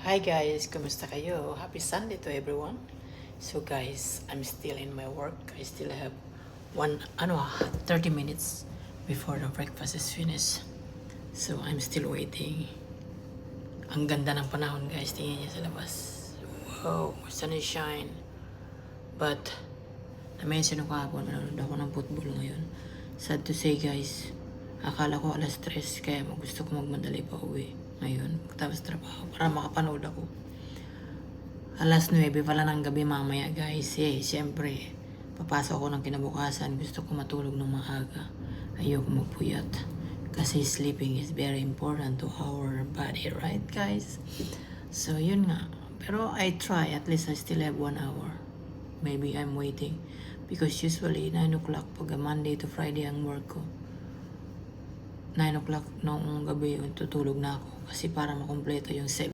Hi guys, kumusta kayo? Happy Sunday to everyone. So guys, I'm still in my work. I still have 30 minutes before the breakfast is finished. So I'm still waiting. Ang ganda ng panahon guys, tingnan niyo sa labas. Wow, sun is shine. But, na-mention ko kahapon, manonood ako ng football ngayon. Sad to say guys, akala ko alas 3 kaya gusto ko magmadali pa uwi ngayon tapos trabaho para makapanood ako. Alas 9 pala ng gabi mamaya guys. Siyempre, papasok ako ng kinabukasan. Gusto ko matulog ng maaga. Ayoko magpuyat. Kasi sleeping is very important to our body, right guys? So yun nga. Pero I try, at least I still have 1 hour. Maybe I'm waiting. Because usually 9 o'clock pag Monday to Friday ang work ko. 9 o'clock noong gabi tutulog na ako kasi para makumpleto yung 7